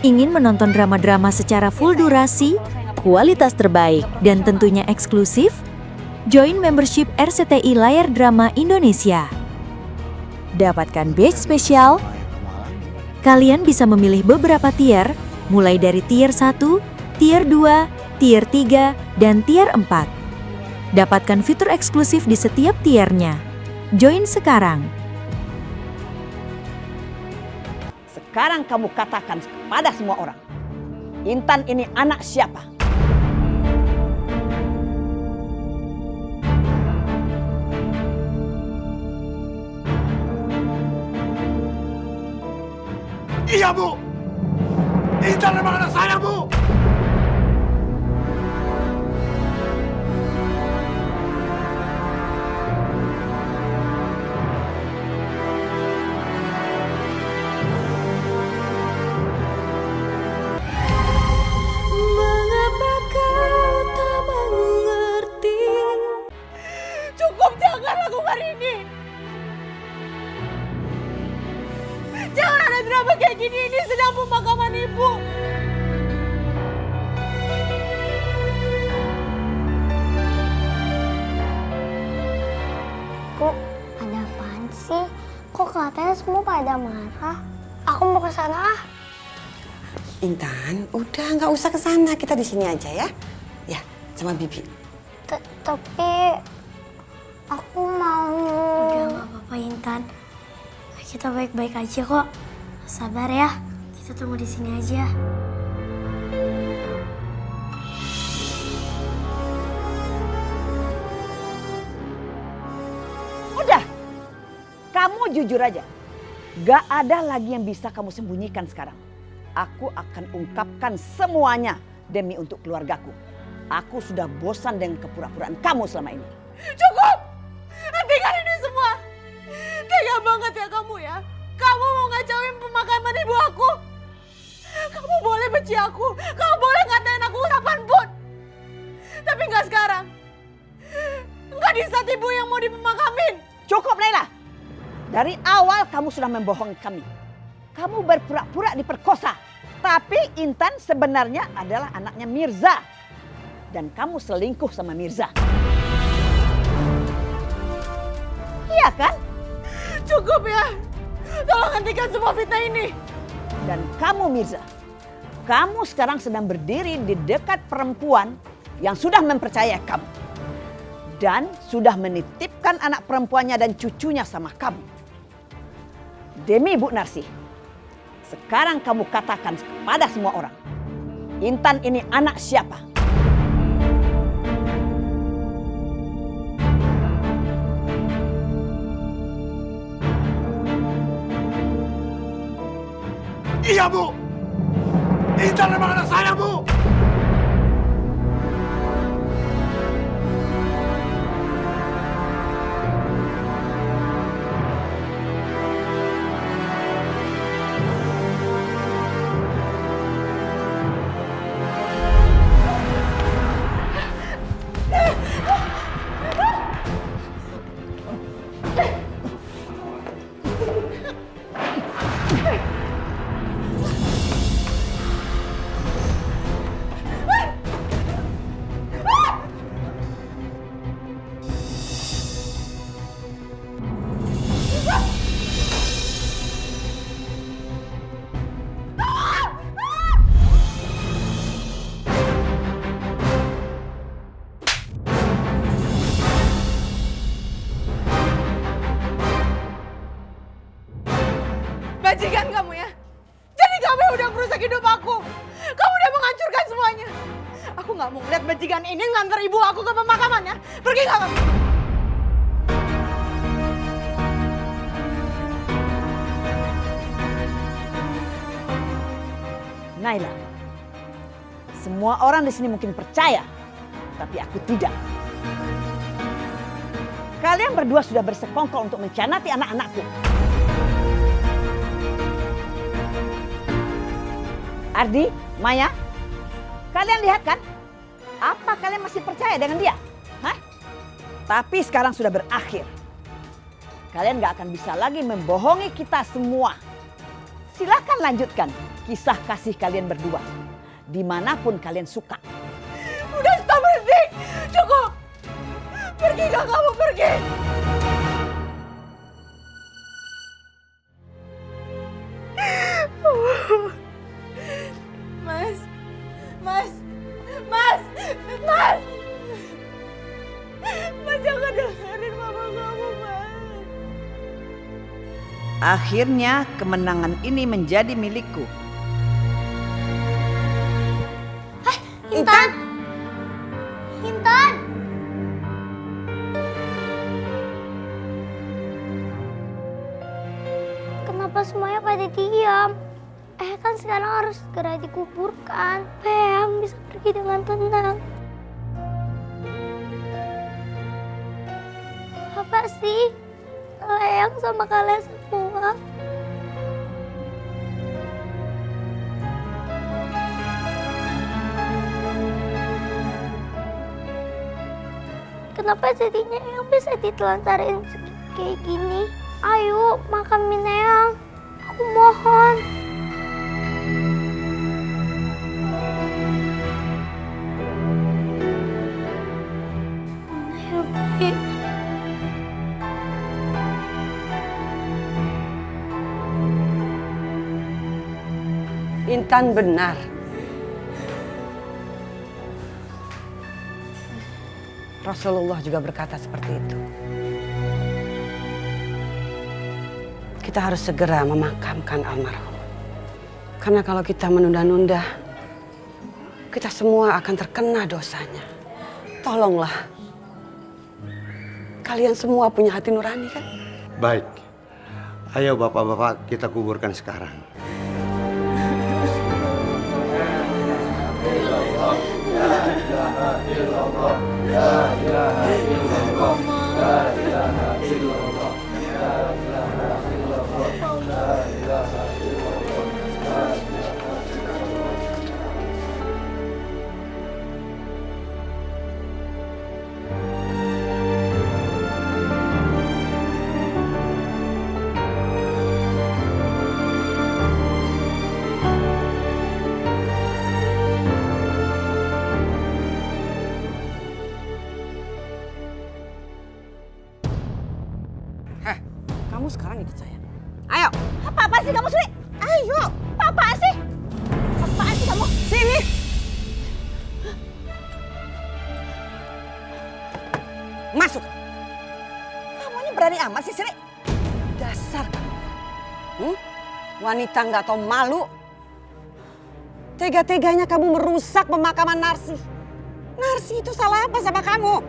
Ingin menonton drama-drama secara full durasi, kualitas terbaik, dan tentunya eksklusif? Join membership RCTI Layar Drama Indonesia. Dapatkan batch spesial. Kalian bisa memilih beberapa tier, mulai dari tier 1, tier 2, tier 3, dan tier 4. Dapatkan fitur eksklusif di setiap tiernya. Join sekarang. Sekarang kamu katakan kepada semua orang, Intan ini anak siapa? Iya, Bu. Intan memang anak saya, Bu. Mengapa kau tak mengerti? Cukup, jangan lakukan ini. Jangan ada drama kayak gini, ini sedang pemakaman ibu. Bu, ada apaan sih? Kok katanya semua pada marah? Aku mau ke sana ah. Intan, udah nggak usah ke sana, kita di sini aja ya. Ya, sama Bibi. Tapi aku mau. Udah nggak apa-apa Intan. Kita baik-baik aja kok. Sabar ya. Kita tunggu di sini aja. Udah, kamu jujur aja. Gak ada lagi yang bisa kamu sembunyikan sekarang. Aku akan ungkapkan semuanya demi untuk keluargaku. Aku sudah bosan dengan kepura-puraan kamu selama ini. Cukup! Hentikan ini semua! Tega banget ya kamu ya. Kamu mau ngacauin pemakaman ibu aku. Kamu boleh benci aku. Kamu boleh ngatain aku kapanpun. Tapi nggak sekarang. Nggak di saat ibu yang mau dipemakamin. Cukup, Naila. Dari awal kamu sudah membohongi kami. Kamu berpura-pura diperkosa. Tapi Intan sebenarnya adalah anaknya Mirza. Dan kamu selingkuh sama Mirza. Iya kan? Cukup ya. Tolong hentikan semua fitnah ini. Dan kamu Mirza, kamu sekarang sedang berdiri di dekat perempuan yang sudah mempercayai kamu. Dan sudah menitipkan anak perempuannya dan cucunya sama kamu. Demi Bu Narsih, sekarang kamu katakan kepada semua orang, Intan ini anak siapa? Iya, Bu. Intan memang anak saya, Bu. Bajingan kamu ya. Jadi kamu yang udah merusak hidup aku. Kamu udah menghancurkan semuanya. Aku gak mau ngeliat bajingan ini ngantar ibu aku ke pemakaman ya. Pergi gak kamu? Naila, semua orang di sini mungkin percaya, tapi aku tidak. Kalian berdua sudah bersekongkol untuk mengkhianati anak-anakku. Ardi, Maya, kalian lihat kan? Apa kalian masih percaya dengan dia? Hah? Tapi sekarang sudah berakhir. Kalian gak akan bisa lagi membohongi kita semua. Silahkan lanjutkan kisah kasih kalian berdua. Dimanapun kalian suka. Udah stop, berhenti. Cukup. Pergi gak kamu, pergi. Mas, Mas, Mas, Mas. Mas jangan dengerin mama kamu, Mas. Akhirnya kemenangan ini menjadi milikku. Intan! Intan! Kenapa semuanya pada diam? Kan sekarang harus segera dikuburkan. Eyang bisa pergi dengan tenang. Apa sih? Eyang sama kalian semua. Kenapa jadinya Eyang bisa ditelantarin kayak gini? Ayo, makamin Eyang. Aku mohon. Ayo, baik. Intan benar. Rasulullah juga berkata seperti itu. Kita harus segera memakamkan almarhum. Karena kalau kita menunda-nunda, kita semua akan terkena dosanya. Tolonglah. Kalian semua punya hati nurani kan? Baik. Ayo bapak-bapak kita kuburkan sekarang. Kamu sekarang ikut saya. Ayo. Apa-apaan sih kamu, Sri? Ayo. Apa-apaan sih? Apaan sih kamu? Sini. Masuk. Kamu ini berani amat sih, Sri? Dasar kamu. Wanita nggak tahu malu. Tega-teganya kamu merusak pemakaman Narsi. Narsi itu salah apa sama kamu?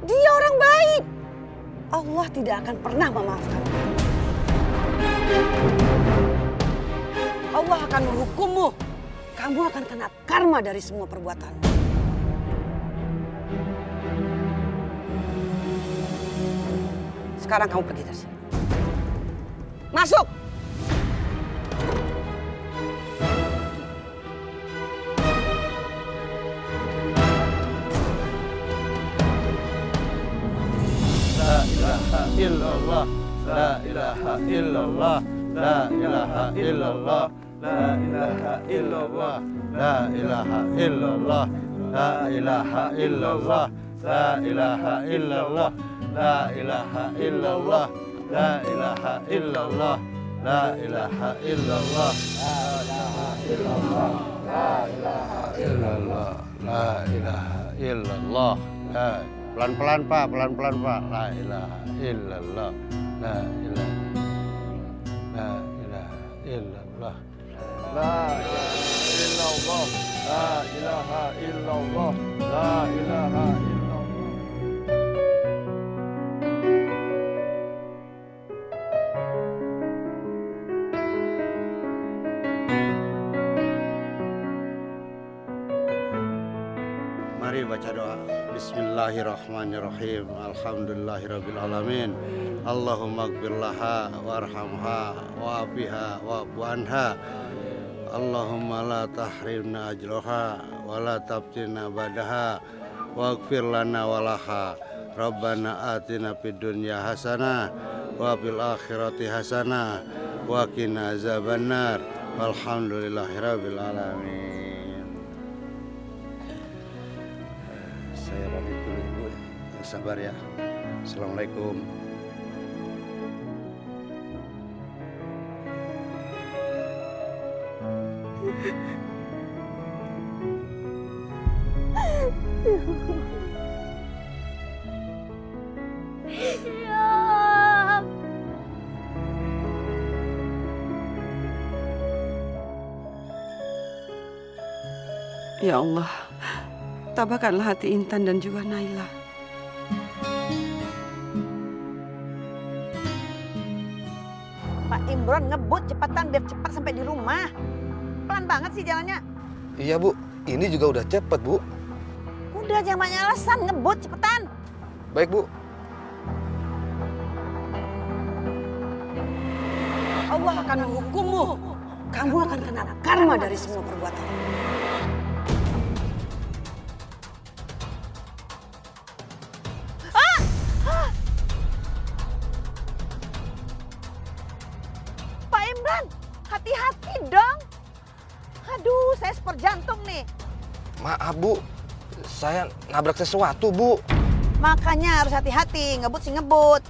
Dia orang baik. Allah tidak akan pernah memaafkan. Allah akan menghukummu. Kamu akan kena karma dari semua perbuatan. Sekarang kamu pergi dari sini. Masuk! illallah, la ilaha illallah, la ilaha illallah, la ilaha illallah, la ilaha illallah, la ilaha illallah, la ilaha illallah, la ilaha illallah, la ilaha illallah, la ilaha illallah, la ilaha illallah, la ilaha illallah, la pelan-pelan Pak, pelan-pelan Pak. La ilaha illallah, la ilaha illallah, la ilaha illallah, la ilaha illallah, la ilaha illallah. Mari baca doa. Bismillahirrahmanirrahim. Alhamdulillahirabbil alamin. Allahumma ighfir laha warhamha wa'afiha wa'fu anha. Allahumma la tahrimna ajroha wa la tabtina badaha waghfir lana walaha. Rabbana atina fid dunya hasanah wa fil akhirati hasanah wa qina azabannar. Walhamdulillahirabbil alamin. Saya pamit dulu Ibu. Yang sabar ya. Assalamualaikum. Ya Allah, tabahkanlah hati Intan dan juga Naila. Pak Imron ngebut cepetan biar cepat sampai di rumah. Pelan banget sih jalannya. Iya Bu, ini juga udah cepet Bu. Udah jangan banyak alasan, ngebut cepetan. Baik Bu. Allah akan menghukummu. Kamu akan kena karma dari semua perbuatan. Pak Imran, hati-hati dong. Aduh, saya sport jantung nih. Maaf Bu, saya nabrak sesuatu Bu. Makanya harus hati-hati, ngebut sih ngebut.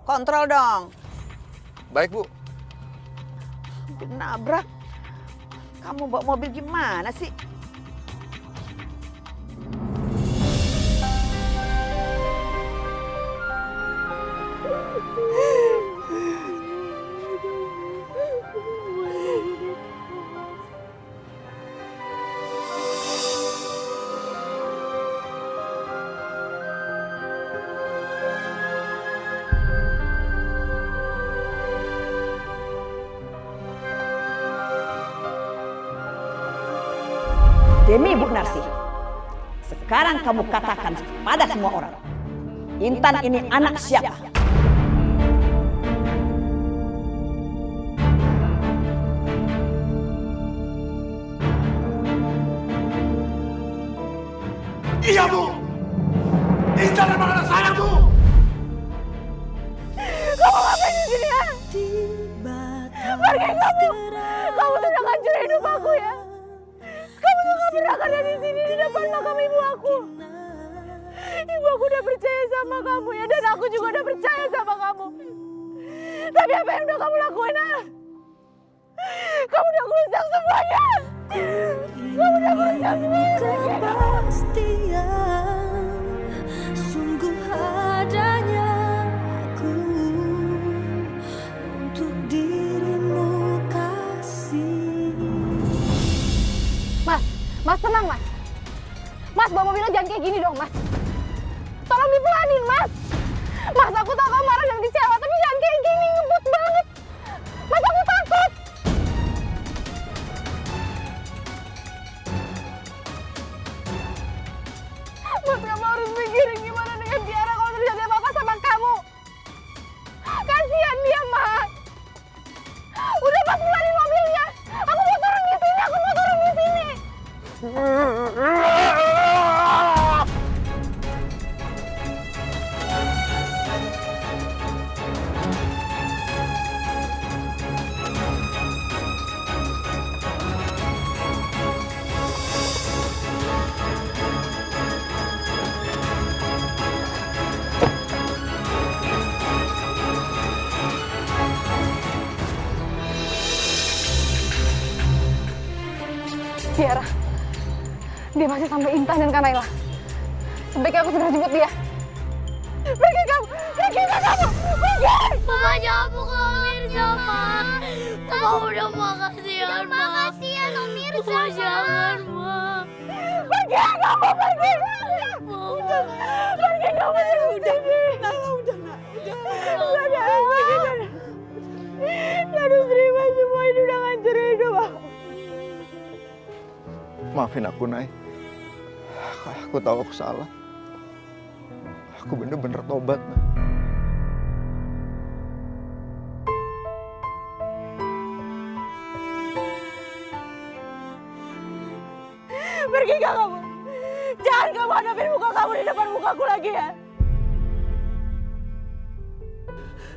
Kontrol dong. Baik Bu. Hampir nabrak. Kamu bawa mobil gimana sih? Demi Bu Narsi, sekarang kamu katakan pada semua orang, Intan ini anak siapa? Iya Bu, Intan memang anak saya Bu. Kamu ngapain di sini ya? Pergi kamu! Kamu sudah hancur hidup aku ya. Kamu tuh gak pernah kerja di sini di depan makam ibu aku. Ibu aku udah percaya sama kamu ya, dan aku juga udah percaya sama kamu. Tapi apa yang udah kamu lakuin, ah? Kamu udah merusak semuanya. Kamu udah merusak semuanya. Sungguh adanya aku untuk dirimu kasih. Mas tenang Mas. Mas bawa mobilnya jangan kayak gini dong Mas. Tolong dipelanin Mas. Mas aku tahu kamu marah dan kecewa, tapi jangan kayak gini, ngebut banget. Mas aku takut. Mas kamu harus mikirin gimana dengan Tiara kalau terjadi apa-apa sama kamu. Kasihan dia Mas. Udah Mas pelanin mobilnya. Aku mau turun di sini, aku mau turun di sini. Tiara, dia masih sama Intan dan Kanaila. Sebaiknya aku segera jemput dia. Pergi kamu! Pergi kamu! Pergi! Mama jangan pukul Mirza, Ma. Mama udah makasihan, Ma. Makasihan, Om Mirza. Ma jangan, Ma. Pergi kamu! Pergi! Mama. Pergi kamu! Udah, udah. Harus terima semua ini udah ngancur hidup aku. Maafin aku, Nay. Aku tahu aku salah. Aku bener-bener tobat, Nay. Pergi kamu. Jangan kamu hadapin muka kamu di depan mukaku lagi ya.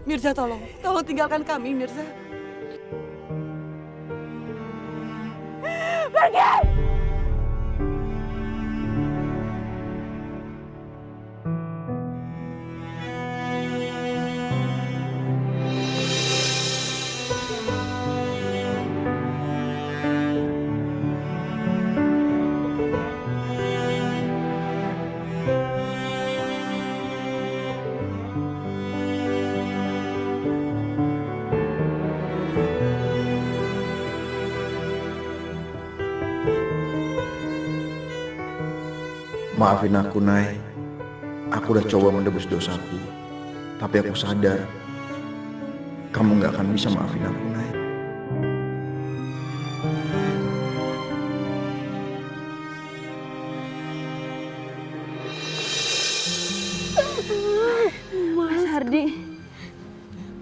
Mirza tolong tinggalkan kami Mirza. Pergi! Maafin aku, Nay. Aku udah coba menebus dosaku. Tapi aku sadar, kamu gak akan bisa maafin aku, Nay. Mas Ardi.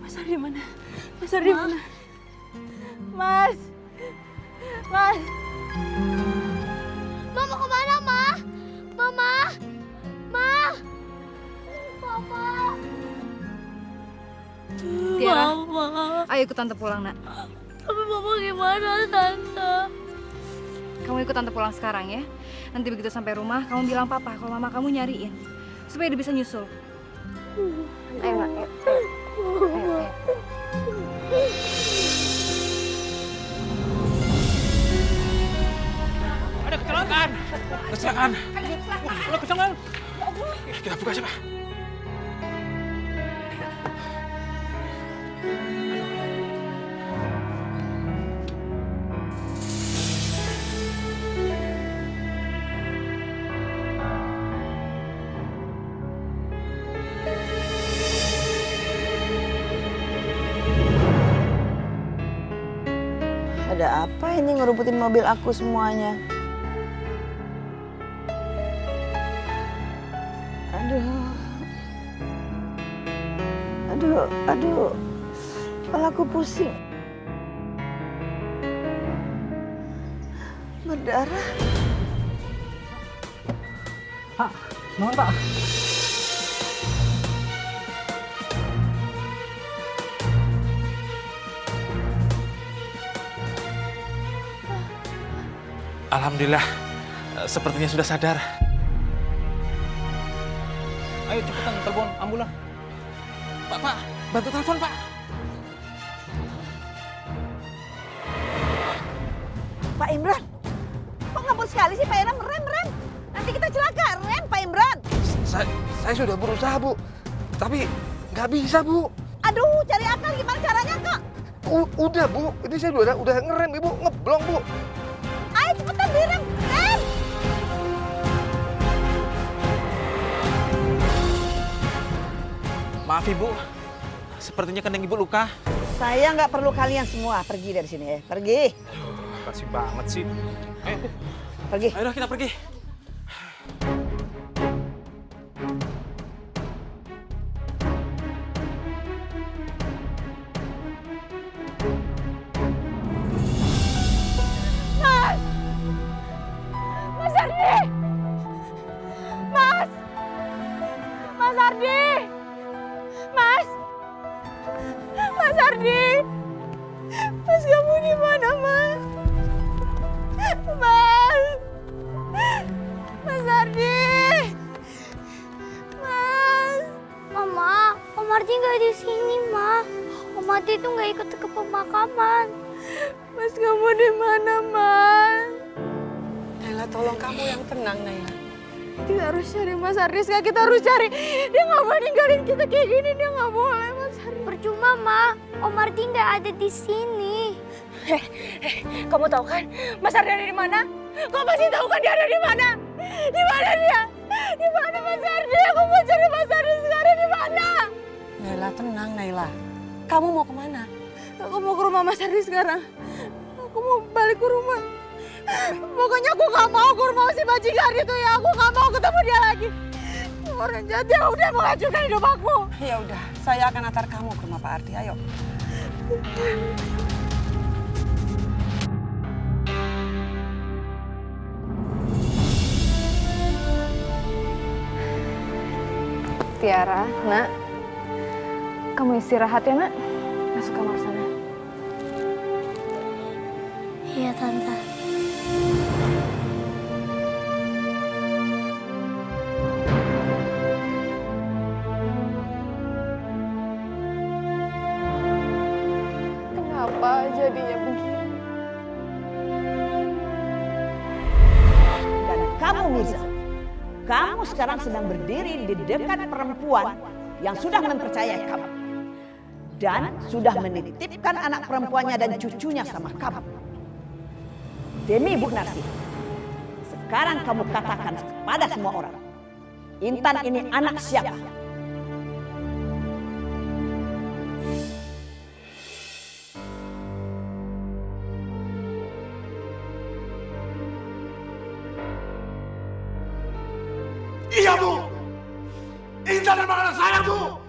Mas Ardi mana? Mas Ardi mana? Mas. Mas. Mama kemana, Ma? Mama. Ma. Mama. Tiara, ayo ikut Tante pulang, Nak. Tapi Mama gimana, Tante? Kamu ikut Tante pulang sekarang ya. Nanti begitu sampai rumah, kamu bilang Papa kalau Mama kamu nyariin. Supaya dia bisa nyusul. Ayo, Nak. Ayo. Ada kecelakaan. Kecelakaan. Ada kecelakaan. Kita buka siapa? Ada apa ini ngerubutin mobil aku semuanya? Aduh. Kepalaku pusing. Berdarah. Pak, mohon Pak. Alhamdulillah, sepertinya sudah sadar. Ayo cepetan telepon ambulan. Pak, bantu telepon Pak. Pak Imran, kok ngebut sekali sih Pak Imran? Rem. Nanti kita celaka, rem Pak Imran. Saya sudah berusaha, Bu. Tapi nggak bisa, Bu. Aduh, cari akal gimana caranya, Kak? Udah, Bu. Ini saya udah ngerem, Ibu. Ngeblong, Bu. Ayo cepetan direm, rem. Maaf Ibu, sepertinya kandang Ibu luka. Saya nggak perlu kalian semua pergi dari sini ya. Pergi. Makasih banget sih. Ayo, Pergi. ayo kita pergi. Mas Ardi! Mas! Mas Ardi! Mas! Mas Ardi! Mas, kamu di mana, Mas? Mas! Mas Ardi! Mas! Mama, Om Ardi nggak di sini, Ma. Om Ardi tuh nggak ikut ke pemakaman. Mas, kamu di mana, Mas? Naila, tolong kamu yang tenang, Naila. Kita harus cari Mas Ardi, sekarang kita harus cari. Dia nggak boleh ninggalin kita kayak gini, dia nggak boleh, Mas Ardi. Percuma, Ma. Om Ardi nggak ada di sini. Kamu tahu kan Mas Ardi ada di mana? Kau pasti tahu kan dia ada di mana? Di mana dia? Di mana Mas Ardi? Aku mau cari Mas Ardi sekarang, di mana? Naila, tenang, Naila. Kamu mau kemana? Aku mau ke rumah Mas Ardi sekarang. Aku mau balik ke rumah. Pokoknya aku gak mau ke rumah si bajingan itu ya. Aku gak mau ketemu dia lagi. Orang jahat yang udah menghancurkan hidup aku. Ya udah, saya akan antar kamu ke rumah Pak Ardi. Ayo. Tiara, Nak. Kamu istirahat ya, Nak. Masuk kamar sana. Iya, Tante. kamu Mirza, kamu sekarang sedang berdiri di dekat perempuan yang sudah mempercayai kamu. Dan sudah menitipkan anak perempuannya dan cucunya sama kamu. Demi Bu Narsi, sekarang kamu katakan kepada semua orang, Intan ini anak siapa? Iya Bu, Intan memang anak saya Bu.